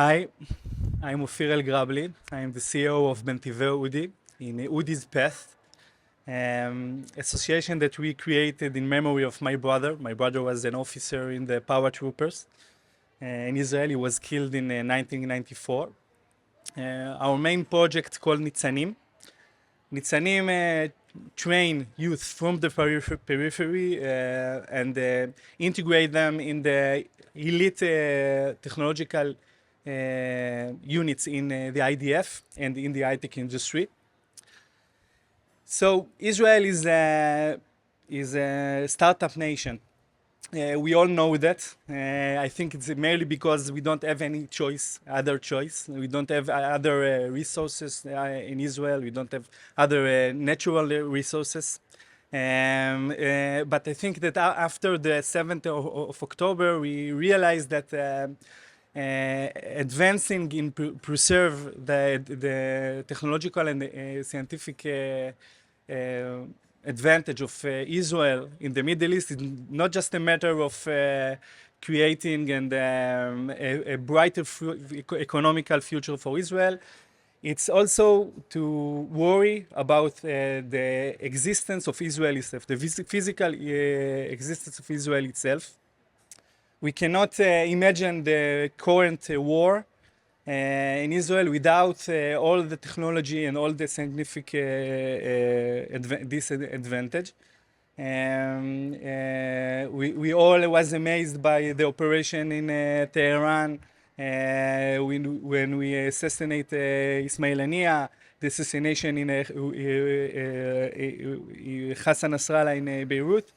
Hi, I'm Ofir Elgrabely. I'm the CEO of Benetivei Udi in Udi's Path, association that we created in memory of my brother. My brother was an officer in the paratroopers in Israel. He was killed in 1994. Our main project called Nitzanim. Nitzanim train youth from the periphery and integrate them in the elite technological units in the IDF and in the high-tech industry. So Israel is a startup nation. We all know that. I think it's merely because we don't have any other choice. We don't have other resources in Israel. We don't have other natural resources. But I think that after the 7th of October, we realized that advancing in preserve the technological and scientific advantage of Israel in the Middle East is not just a matter of creating a brighter economical future for Israel. It's also to worry about the existence of Israel itself, the physical existence of Israel itself. We cannot imagine the current war in Israel without all the technology and all the significant disadvantage. We all was amazed by the operation in Tehran when we assassinate Ismail Haniyeh, the assassination in Hassan Nasrallah in Beirut.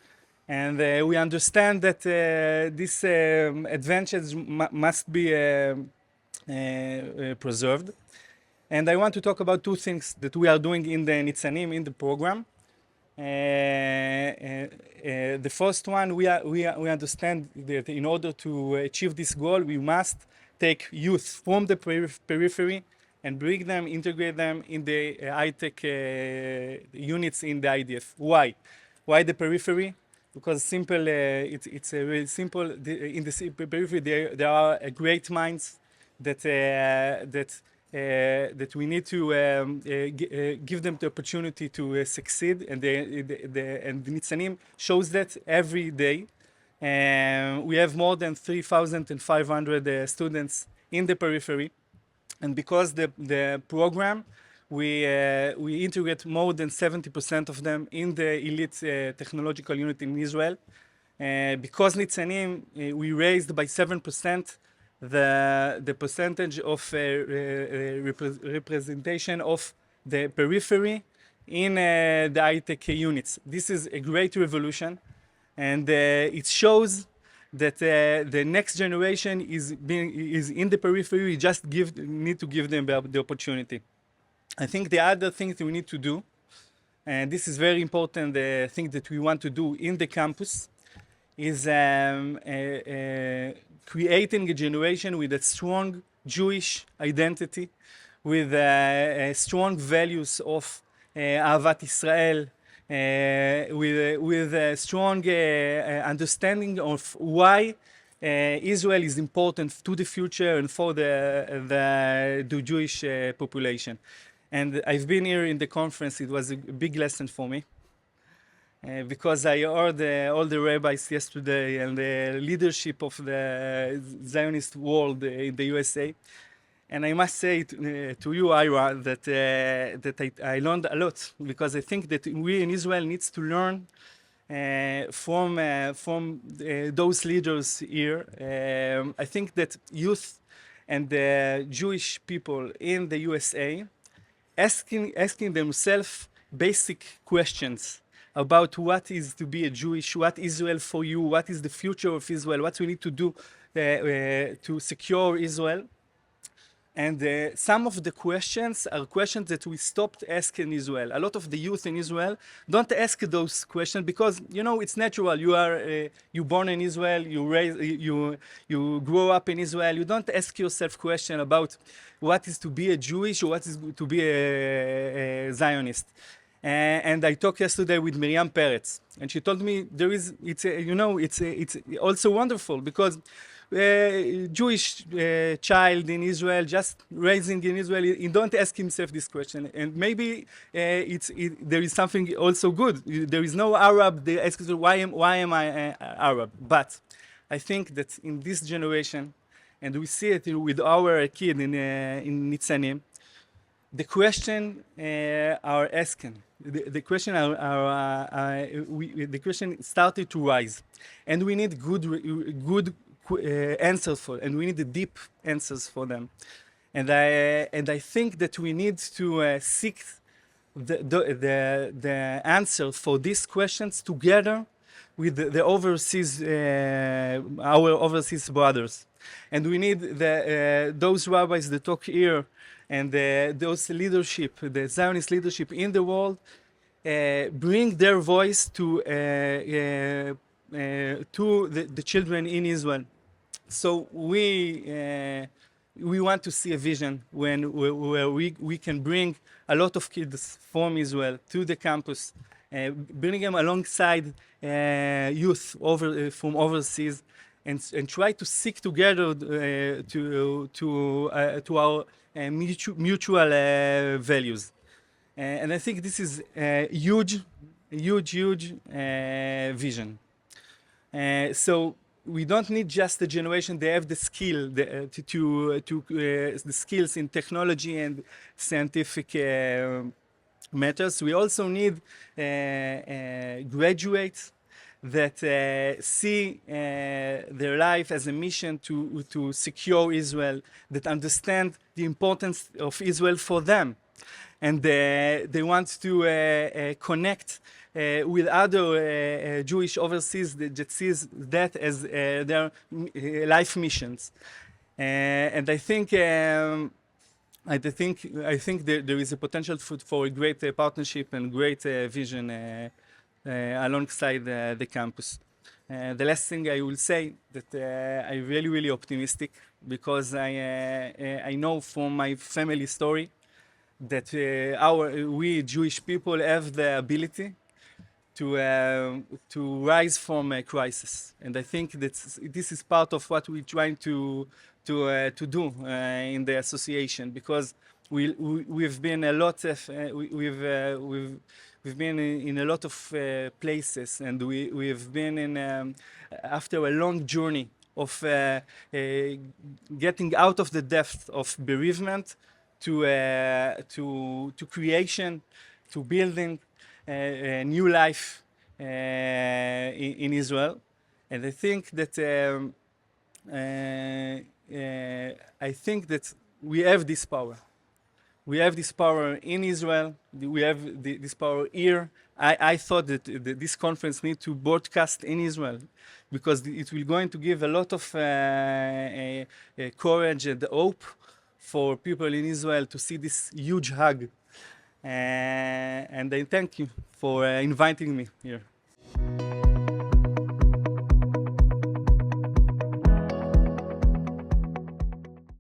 And we understand that this advantage must be preserved. And I want to talk about two things that we are doing in the Nitzanim, in the program. The first one, we understand that in order to achieve this goal, we must take youth from the periphery and bring them, integrate them in the high-tech units in the IDF. Why? Why the periphery? Because simple, it's a very simple. In the periphery, there are great minds that we need to give them the opportunity to succeed, and the Nitzanim shows that every day. We have more than 3,500 students in the periphery, and because the program we integrate more than 70% of them in the elite technological unit in Israel. Because Nitzanim, we raised by 7% the percentage of representation of the periphery in the high-tech units. This is a great revolution, and it shows that the next generation is in the periphery. We just need to give them the opportunity. I think the other thing that we need to do, and this is very important, the thing that we want to do in the campus, is creating a generation with a strong Jewish identity, with strong values of Ahavat Israel, with a strong understanding of why Israel is important to the future and for the Jewish population. And I've been here in the conference. It was a big lesson for me. Because I heard all the rabbis yesterday and the leadership of the Zionist world in the USA. And I must say to you, Ira, that I learned a lot, because I think that we in Israel needs to learn from those leaders here. I think that youth and the Jewish people in the USA asking themselves basic questions about what is to be a Jewish, what Israel for you, what is the future of Israel, what we need to do to secure Israel. And some of the questions are questions that we stopped asking in Israel. A lot of the youth in Israel don't ask those questions because, you know, it's natural. You born in Israel, you grow up in Israel. You don't ask yourself question about what is to be a Jewish or what is to be a Zionist. And I talked yesterday with Miriam Peretz, and she told me it's also wonderful because Jewish child in Israel, just raising in Israel, he don't ask himself this question. And maybe there is something also good. There is no Arab. They ask, why am I Arab? But I think that in this generation, and we see it with our kid in Nitzanim, the question are asking. The question the question started to rise, and we need good answers for, and we need the deep answers for them. And I think that we need to seek the answer for these questions together with the overseas our overseas brothers, and we need those rabbis that talk here and those leadership, the Zionist leadership in the world, bring their voice to the children in Israel. So we want to see a vision where we can bring a lot of kids from Israel to the campus, bring them alongside youth from overseas, and try to seek together to our mutual values. And I think this is a huge vision. So we don't need just the generation; they have the skill the skills in technology and scientific matters. We also need graduates that see their life as a mission to secure Israel, that understand the importance of Israel for them, and they want to connect with other Jewish overseas that sees that as their life missions. And I think there is a potential for a great partnership and great vision alongside the campus. The last thing I will say that I'm really optimistic, because I know from my family story that we Jewish people have the ability to rise from a crisis, and I think that this is part of what we're trying to do in the association, because we've been a lot of we've been in a lot of places, and we've been in after a long journey of getting out of the depth of bereavement to creation, to building a new life in Israel. And I think that we have this power. We have this power in Israel. We have this power here. I thought that this conference needs to broadcast in Israel, because it will going to give a lot of courage and hope for people in Israel to see this huge hug. And I thank you for inviting me here.